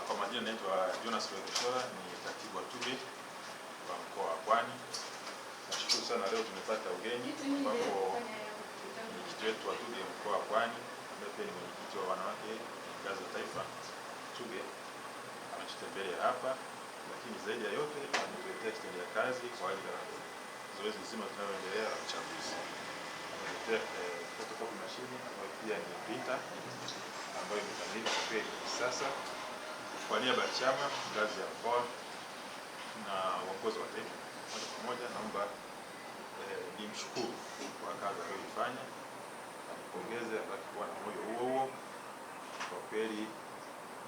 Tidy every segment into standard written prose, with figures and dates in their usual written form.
Kwa majina naitwa Jonas Wekeshora, ni katibu wa TUGHE wa mkoa wa Pwani. Nashukuru sana leo tumepata ugeni ambapo mwenyekiti wetu wa TUGHE mkoa wa Pwani ambaye pia ni mwenyekiti wa wanawake ngazi ya taifa TUGHE ametutembelea hapa, lakini zaidi ya yote ametuletea kitendea kazi kwa ajili ya zoezi zima linaloendelea la uchaguzi. Ametuletea photocopy machine ambayo pia ni printer ambayo imekamilika kwa kweli sasa. Kwa niaba ya chama ngazi ya mkoa na uongozi wa taifa moja kwa moja, naomba nimshukuru kwa kazi aliyoifanya, nimpongeze, abaki kuwa na moyo huo kwa kweli,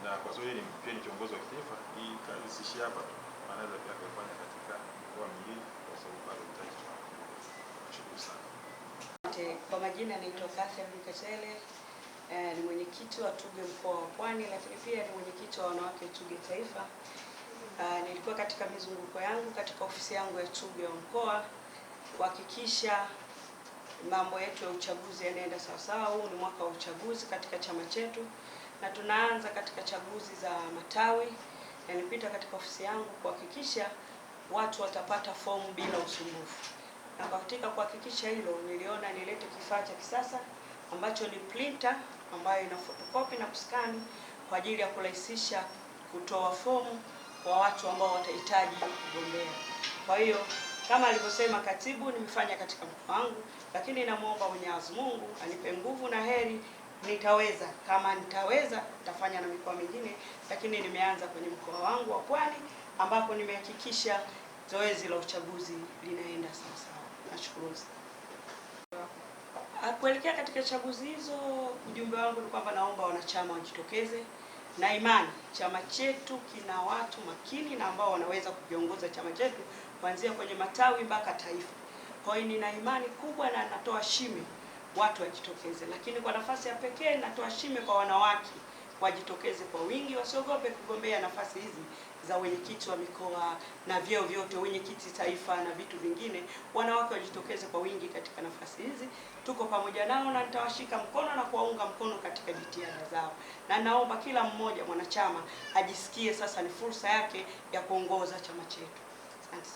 na kwa sababu ni pia ni kiongozi wa kitaifa. Hii kazi si hapa tu, anaweza pia kufanya katika mikoa mingine kwa sababu bado mtaji. Nashukuru sana. Kwa majina naitwa Catherine Kachele, ni mwenyekiti wa TUGHE mkoa wa Pwani, lakini pia ni mwenyekiti wa wanawake TUGHE taifa. Nilikuwa katika mizunguko yangu katika ofisi yangu ya TUGHE wa mkoa kuhakikisha mambo yetu ya uchaguzi yanaenda sawa sawa. Huu ni mwaka wa uchaguzi katika chama chetu na tunaanza katika chaguzi za matawi. Nilipita katika ofisi yangu kuhakikisha watu watapata fomu bila usumbufu, na katika kuhakikisha hilo niliona nilete kifaa cha kisasa ambacho ni printer ambayo ina photocopy na kuskani kwa ajili ya kurahisisha kutoa fomu kwa watu ambao watahitaji kugombea. Kwa hiyo kama alivyosema katibu, nimefanya katika mkoa wangu, lakini namuomba Mwenyezi Mungu anipe nguvu na heri, nitaweza. Kama nitaweza nitafanya na mikoa mingine, lakini nimeanza kwenye mkoa wangu wa Pwani ambapo nimehakikisha zoezi la uchaguzi linaenda sawa sawa. Nashukuru sana. Kuelekea katika chaguzi hizo, ujumbe wangu ni kwamba naomba wanachama wajitokeze, na imani chama chetu kina watu makini na ambao wanaweza kukiongoza chama chetu kuanzia kwenye matawi mpaka taifa. Kwa hiyo nina imani kubwa na natoa shime watu wajitokeze, lakini kwa nafasi ya pekee natoa shime kwa wanawake wajitokeze kwa wingi, wasiogope kugombea nafasi hizi za wenyekiti wa mikoa na vyeo vyote, wenyekiti taifa na vitu vingine. Wanawake wajitokeze kwa wingi katika nafasi hizi. Tuko pamoja nao na nitawashika mkono na kuwaunga mkono katika jitihada zao, na naomba kila mmoja mwanachama ajisikie sasa ni fursa yake ya kuongoza chama chetu. Asante.